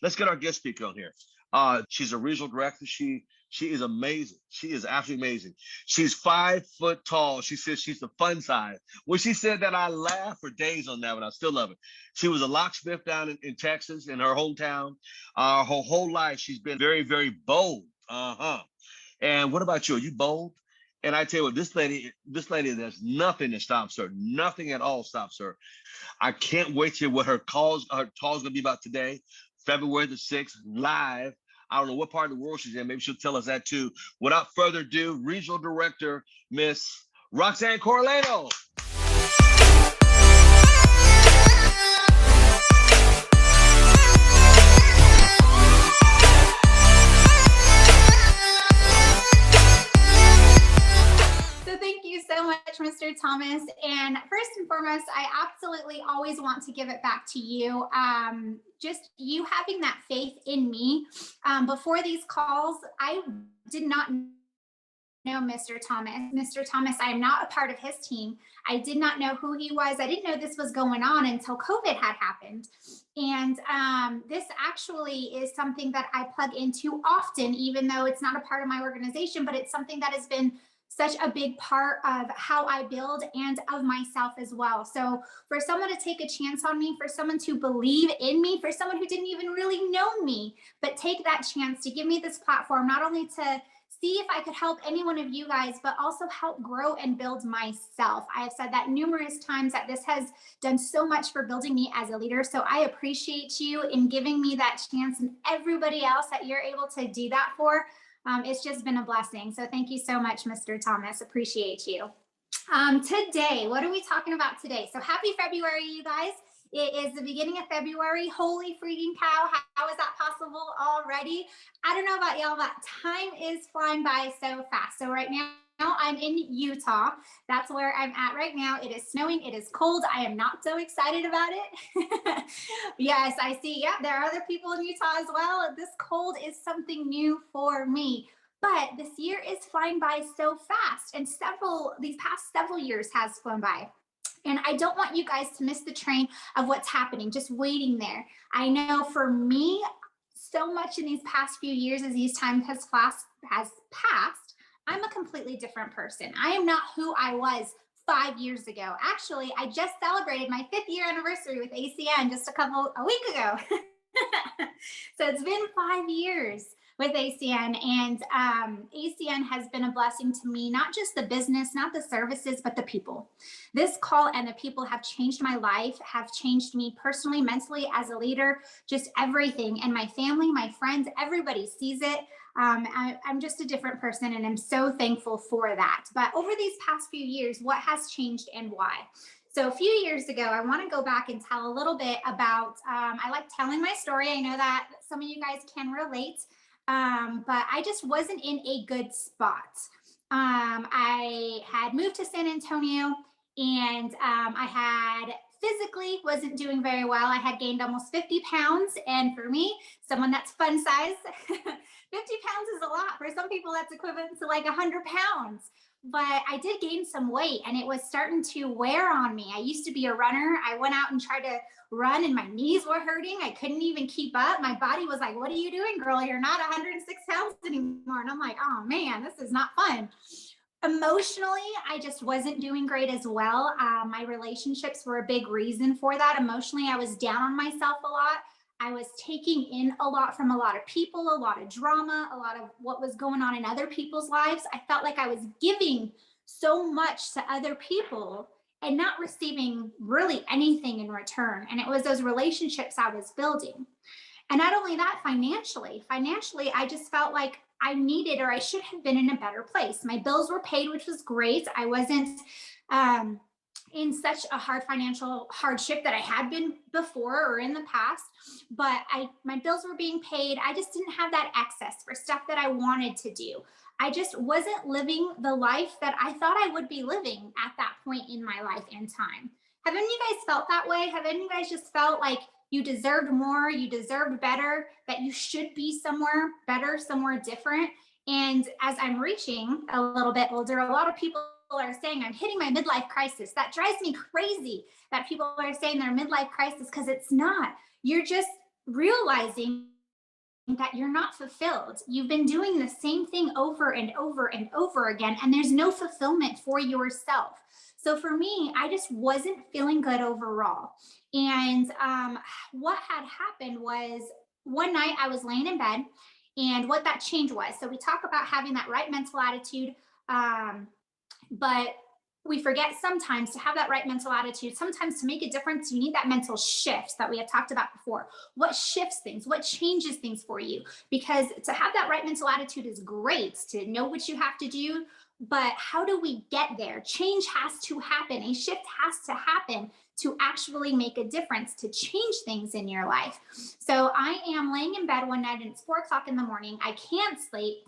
Let's get our guest speaker on here. She's a regional director. She is amazing. She is absolutely amazing. She's 5 foot tall. She says she's the fun size. When she said that, I laughed for days on that one. I still love it. She was a locksmith down in Texas, in her hometown. Her whole life, she's been very, very bold. And what about you? Are you bold? And I tell you what, this lady, there's nothing that stops her. Nothing at all stops her. I can't wait to hear what her call's gonna be about today, February the 6th, live. I don't know what part of the world she's in. Maybe she'll tell us that too. Without further ado, Regional Director, Miss Roxann Corralejo. Thank you so much, Mr. Thomas. And first and foremost, I absolutely always want to give it back to you. Just you having that faith in me. Before these calls, I did not know Mr. Thomas. Mr. Thomas, I am not a part of his team. I did not know who he was. I didn't know this was going on until COVID had happened. And this actually is something that I plug into often, even though it's not a part of my organization, but it's something that has been such a big part of how I build and of myself as well. So for someone to take a chance on me, for someone to believe in me, for someone who didn't even really know me, but take that chance to give me this platform, not only to see if I could help any one of you guys, but also help grow and build myself. I have said that numerous times that this has done so much for building me as a leader. So I appreciate you in giving me that chance, and everybody else that you're able to do that for. It's just been a blessing. So thank you so much, Mr. Thomas. Appreciate you. Today, what are we talking about today? So happy February, you guys. It is the beginning of February. Holy freaking cow. How is that possible already? I don't know about y'all, but time is flying by so fast. So right now, I'm in Utah. That's where I'm at right now. It is snowing. It is cold. I am not so excited about it. Yes, I see. Yeah, there are other people in Utah as well. This cold is something new for me. But this year is flying by so fast, and these past several years has flown by. And I don't want you guys to miss the train of what's happening, just waiting there. I know for me, so much in these past few years as these times has passed, I'm a completely different person. I am not who I was 5 years ago. Actually, I just celebrated my 5th year anniversary with ACN just a week ago. So it's been 5 years with ACN, and ACN has been a blessing to me, not just the business, not the services, but the people. This call and the people have changed my life, have changed me personally, mentally, as a leader, just everything. And my family, my friends, everybody sees it. I'm just a different person, and I'm so thankful for that. But over these past few years, what has changed and why? So a few years ago, I want to go back and tell a little bit about, I like telling my story. I know that some of you guys can relate, but I just wasn't in a good spot. I had moved to San Antonio, and I had physically wasn't doing very well. I had gained almost 50 pounds. And for me, someone that's fun size, 50 pounds is a lot. For some people, that's equivalent to like 100 pounds. But I did gain some weight, and it was starting to wear on me. I used to be a runner. I went out and tried to run, and my knees were hurting. I couldn't even keep up. My body was like, what are you doing, girl? You're not 106 pounds anymore. And I'm like, oh man, this is not fun. Emotionally, I just wasn't doing great as well. My relationships were a big reason for that. Emotionally, I was down on myself a lot. I was taking in a lot from a lot of people, a lot of drama, a lot of what was going on in other people's lives. I felt like I was giving so much to other people and not receiving really anything in return. And it was those relationships I was building. And not only that, financially, I just felt like I needed, or I should have been in a better place. My bills were paid, which was great. I wasn't in such a hard financial hardship that I had been before or in the past, but my bills were being paid. I just didn't have that access for stuff that I wanted to do. I just wasn't living the life that I thought I would be living at that point in my life and time. Have any of you guys felt that way? Have any of you guys just felt like you deserved more, you deserved better, that you should be somewhere better, somewhere different? And as I'm reaching a little bit older, a lot of people are saying I'm hitting my midlife crisis. That drives me crazy that people are saying their midlife crisis, because it's not. You're just realizing that you're not fulfilled. You've been doing the same thing over and over and over again, and there's no fulfillment for yourself. So for me, I just wasn't feeling good overall. And what had happened was one night I was laying in bed, and what that change was. So we talk about having that right mental attitude, but we forget sometimes to have that right mental attitude. Sometimes to make a difference, you need that mental shift that we have talked about before. What shifts things? What changes things for you? Because to have that right mental attitude is great, to know what you have to do, but how do we get there? Change has to happen. A shift has to happen to actually make a difference, to change things in your life. So I am laying in bed one night and it's 4 o'clock in the morning. I can't sleep.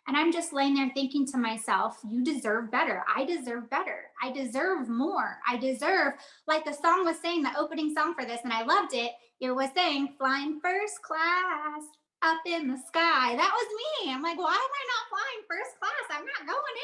And I'm just laying there thinking to myself, you deserve better. I deserve better. I deserve more. I deserve, like the song was saying, the opening song for this, and I loved it. It was saying, flying first class up in the sky. That was me. I'm like, why am I not flying first class? I'm not going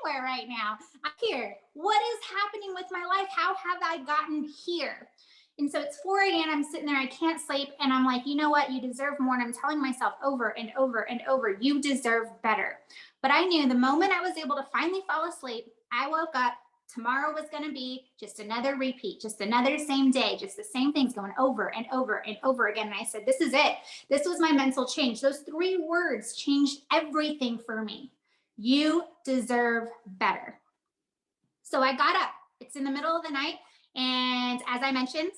anywhere right now. I'm here. What is happening with my life? How have I gotten here? And so it's 4 a.m. I'm sitting there, I can't sleep. And I'm like, you know what? You deserve more. And I'm telling myself over and over and over, you deserve better. But I knew the moment I was able to finally fall asleep, I woke up. Tomorrow was going to be just another repeat, just another same day, just the same things going over and over and over again. And I said, this is it. This was my mental change. Those 3 words changed everything for me. You deserve better. So I got up. It's in the middle of the night. And as I mentioned,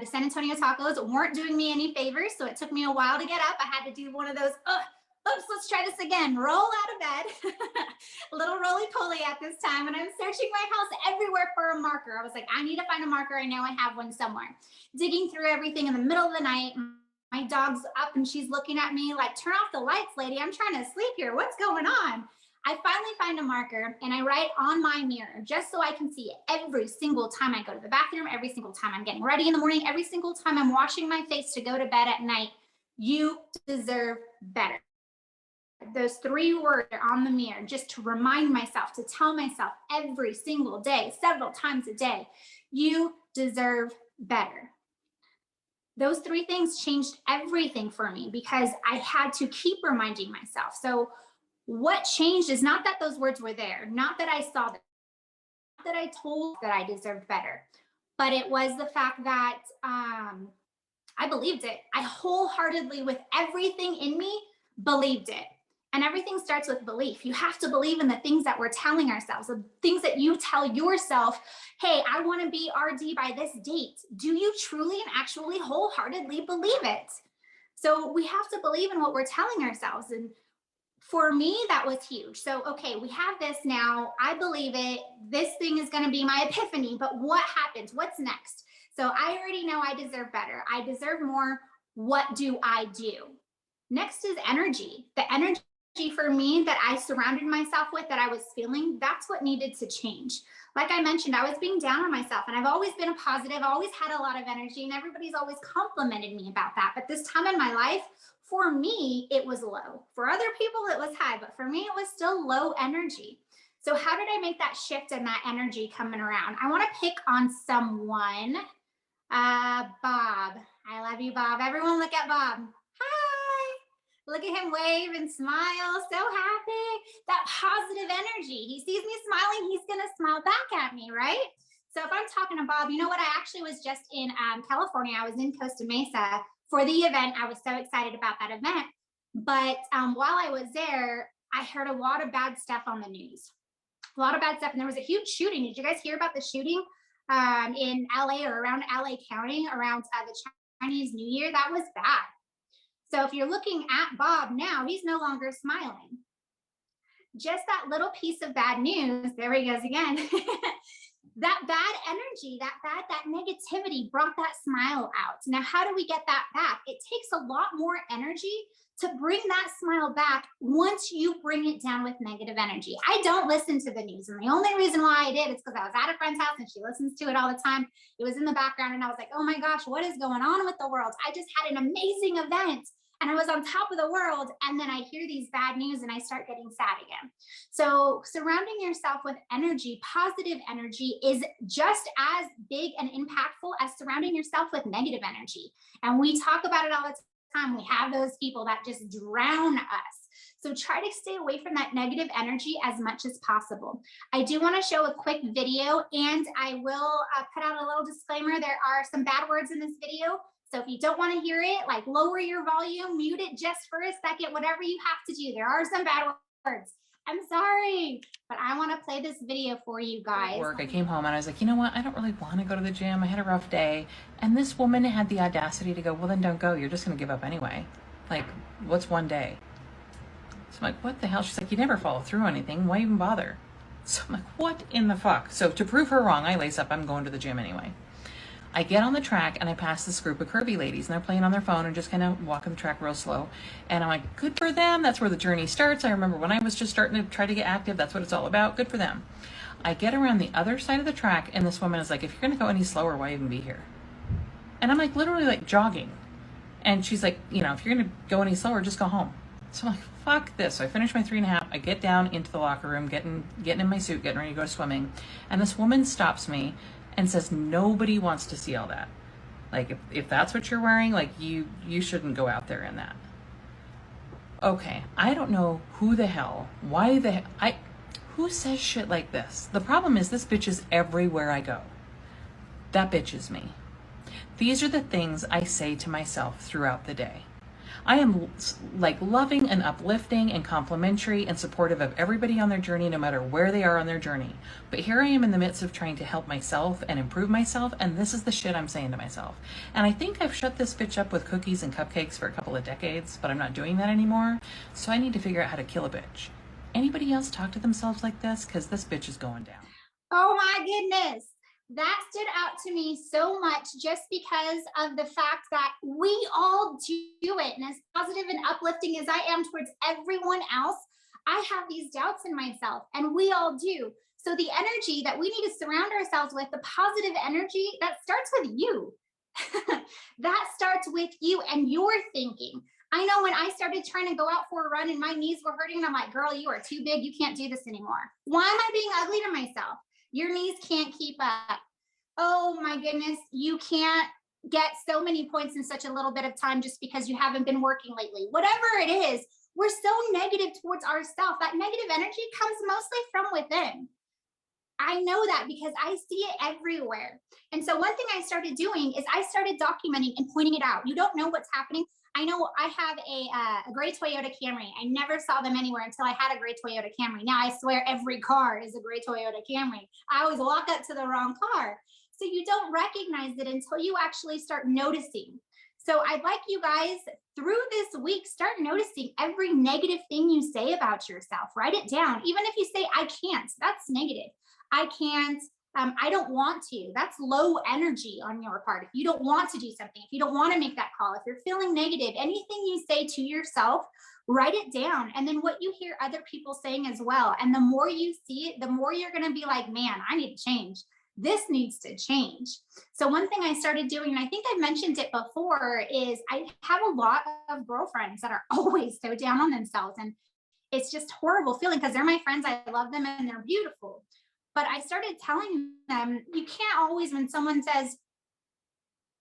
the San Antonio tacos weren't doing me any favors. So it took me a while to get up. I had to do one of those, oops, let's try this again. Roll out of bed, a little roly-poly at this time. And I'm searching my house everywhere for a marker. I was like, I need to find a marker. I know I have one somewhere. Digging through everything in the middle of the night. My dog's up and she's looking at me like, turn off the lights, lady. I'm trying to sleep here. What's going on? I finally find a marker and I write on my mirror just so I can see it every single time I go to the bathroom, every single time I'm getting ready in the morning, every single time I'm washing my face to go to bed at night. You deserve better. Those 3 words are on the mirror just to remind myself, to tell myself every single day, several times a day, you deserve better. Those 3 things changed everything for me because I had to keep reminding myself. So what changed is not that those words were there, not that I saw them, not that I told that I deserved better, but it was the fact that I believed it. I wholeheartedly, with everything in me, believed it. And everything starts with belief. You have to believe in the things that we're telling ourselves, the things that you tell yourself. Hey, I want to be RD by this date. Do you truly and actually wholeheartedly believe it? So we have to believe in what we're telling ourselves. And for me, that was huge. So, okay, we have this now. I believe it. This thing is going to be my epiphany. But what happens? What's next? So I already know I deserve better. I deserve more. What do I do? Next is energy. The energy for me that I surrounded myself with, that I was feeling, that's what needed to change. Like I mentioned, I was being down on myself, and I've always been a positive, always had a lot of energy, and everybody's always complimented me about that. But this time in my life, for me, it was low. For other people, it was high, but for me, it was still low energy. So how did I make that shift and that energy coming around? I want to pick on someone. Bob. I love you, Bob. Everyone look at Bob. Hi. Look at him wave and smile. So happy. That positive energy. He sees me smiling. He's going to smile back at me, right? So if I'm talking to Bob, you know what? I actually was just in California. I was in Costa Mesa for the event. I was so excited about that event. But while I was there, I heard a lot of bad stuff on the news. A lot of bad stuff. And there was a huge shooting. Did you guys hear about the shooting in LA or around LA County around the Chinese New Year? That was bad. So if you're looking at Bob now, he's no longer smiling. Just that little piece of bad news, there he goes again. That bad energy, that negativity brought that smile out. Now, how do we get that back? It takes a lot more energy to bring that smile back once you bring it down with negative energy. I don't listen to the news. And the only reason why I did is because I was at a friend's house and she listens to it all the time. It was in the background and I was like, oh my gosh, what is going on with the world? I just had an amazing event and I was on top of the world. And then I hear these bad news and I start getting sad again. So surrounding yourself with energy, positive energy, is just as big and impactful as surrounding yourself with negative energy. And we talk about it all the time. We have those people that just drown us. So try to stay away from that negative energy as much as possible. I do want to show a quick video, and I will put out a little disclaimer. There are some bad words in this video. So if you don't want to hear it, like lower your volume, mute it just for a second, whatever you have to do. There are some bad words. I'm sorry, but I want to play this video for you guys. Work. I came home and I was like, you know what? I don't really want to go to the gym. I had a rough day. And this woman had the audacity to go, well, then don't go. You're just going to give up anyway. Like, what's one day? So I'm like, what the hell? She's like, you never follow through on anything. Why even bother? So I'm like, what in the fuck? So to prove her wrong, I lace up. I'm going to the gym anyway. I get on the track and I pass this group of curvy ladies, and they're playing on their phone and just kind of walking the track real slow. And I'm like, good for them. That's where the journey starts. I remember when I was just starting to try to get active, that's what it's all about. Good for them. I get around the other side of the track, and this woman is like, if you're going to go any slower, why even be here? And I'm like, literally like jogging. And she's like, you know, if you're going to go any slower, just go home. So I'm like, fuck this. So I finish my 3.5. I get down into the locker room, getting in my suit, getting ready to go swimming. And this woman stops me and says, nobody wants to see all that. Like, if that's what you're wearing, like, you shouldn't go out there in that. Okay, I don't know who says shit like this? The problem is this bitch is everywhere I go. That bitch is me. These are the things I say to myself throughout the day. I am like loving and uplifting and complimentary and supportive of everybody on their journey, no matter where they are on their journey. But here I am in the midst of trying to help myself and improve myself, and this is the shit I'm saying to myself. And I think I've shut this bitch up with cookies and cupcakes for a couple of decades, but I'm not doing that anymore. So I need to figure out how to kill a bitch. Anybody else talk to themselves like this? Because this bitch is going down. Oh my goodness. That stood out to me so much just because of the fact that we all do it. And as positive and uplifting as I am towards everyone else, I have these doubts in myself, and we all do. So the energy that we need to surround ourselves with, the positive energy, that starts with you. That starts with you and your thinking. I know when I started trying to go out for a run and my knees were hurting, and I'm like, girl, you are too big. You can't do this anymore. Why am I being ugly to myself? Your knees can't keep up. Oh my goodness, you can't get so many points in such a little bit of time just because you haven't been working lately. Whatever it is, we're so negative towards ourselves. That negative energy comes mostly from within. I know that because I see it everywhere. And so one thing I started doing is I started documenting and pointing it out. You don't know what's happening. I know I have a gray Toyota Camry. I never saw them anywhere until I had a gray Toyota Camry. Now I swear every car is a gray Toyota Camry. I always walk up to the wrong car. So you don't recognize it until you actually start noticing. So I'd like you guys through this week, start noticing every negative thing you say about yourself. Write it down. Even if you say, I can't, that's negative. I can't. I don't want to. That's low energy on your part. If you don't want to do something, if you don't want to make that call, if you're feeling negative, anything you say to yourself, write it down. And then what you hear other people saying as well. And the more you see it, the more you're going to be like, man, I need to change. This needs to change. So one thing I started doing, and I think I've mentioned it before, is I have a lot of girlfriends that are always so down on themselves. And it's just horrible feeling because they're my friends. I love them and they're beautiful. But I started telling them, you can't always, when someone says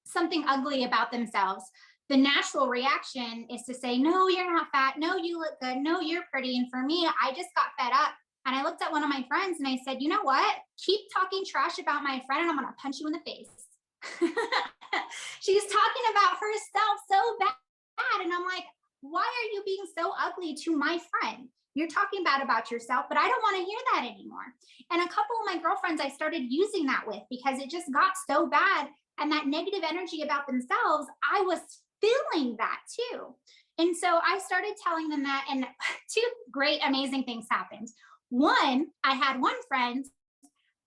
something ugly about themselves, the natural reaction is to say, no, you're not fat. No, you look good. No, you're pretty. And for me, I just got fed up. And I looked at one of my friends and I said, you know what? Keep talking trash about my friend and I'm going to punch you in the face. She's talking about herself so bad. And I'm like, why are you being so ugly to my friend? You're talking bad about yourself, but I don't want to hear that anymore. And a couple of my girlfriends I started using that with because it just got so bad. And that negative energy about themselves, I was feeling that too. And so I started telling them that, and two great, amazing things happened. One, I had one friend,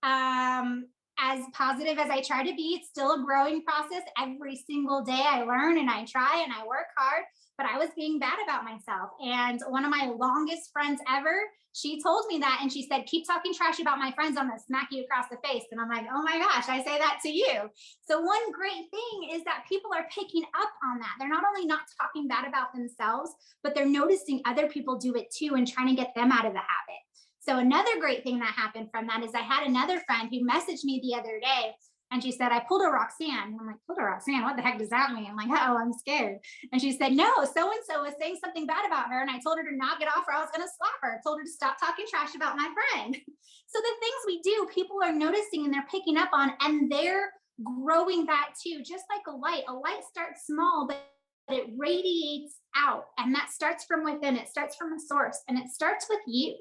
as positive as I try to be, it's still a growing process. Every single day I learn and I try and I work hard, but I was being bad about myself. And one of my longest friends ever, she told me that, and she said, keep talking trash about my friends, I'm gonna smack you across the face. And I'm like, oh my gosh, I say that to you. So one great thing is that people are picking up on that. They're not only not talking bad about themselves, but they're noticing other people do it too and trying to get them out of the habit. So another great thing that happened from that is I had another friend who messaged me the other day And she said, I pulled a Roxann. And I'm like, pulled a Roxann? What the heck does that mean? I'm like, oh, I'm scared. And she said, no, so-and-so was saying something bad about her. And I told her to knock it off or I was going to slap her. I told her to stop talking trash about my friend. So the things we do, people are noticing and they're picking up on, and they're growing that too. Just like a light starts small, but it radiates out. And that starts from within. It starts from a source, and it starts with you.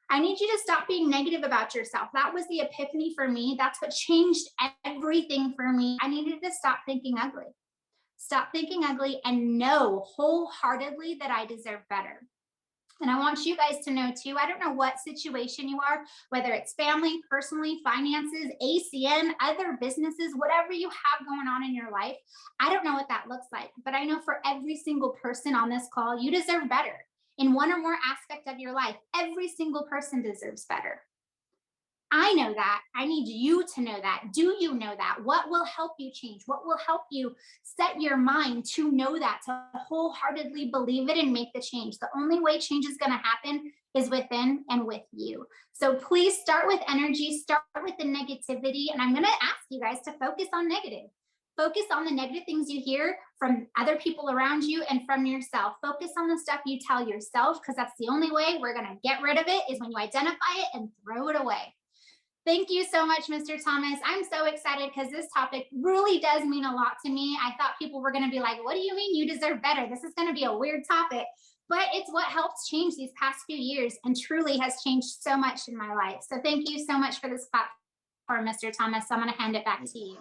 I need you to stop being negative about yourself. That was the epiphany for me. That's what changed everything for me. I needed to stop thinking ugly. Stop thinking ugly and know wholeheartedly that I deserve better. And I want you guys to know too, I don't know what situation you are, whether it's family, personally, finances, ACN, other businesses, whatever you have going on in your life. I don't know what that looks like, but I know for every single person on this call, you deserve better. In one or more aspect of your life, every single person deserves better. I know that. I need you to know that. Do you know that? What will help you change? What will help you set your mind to know that, to wholeheartedly believe it and make the change? The only way change is going to happen is within and with you. So please start with energy, start with the negativity. And I'm going to ask you guys to focus on negative. Focus on the negative things you hear from other people around you and from yourself. Focus on the stuff you tell yourself, because that's the only way we're going to get rid of it, is when you identify it and throw it away. Thank you so much, Mr. Thomas. I'm so excited because this topic really does mean a lot to me. I thought people were going to be like, what do you mean you deserve better? This is going to be a weird topic, but it's what helped change these past few years and truly has changed so much in my life. So thank you so much for this platform, Mr. Thomas. I'm going to hand it back to you.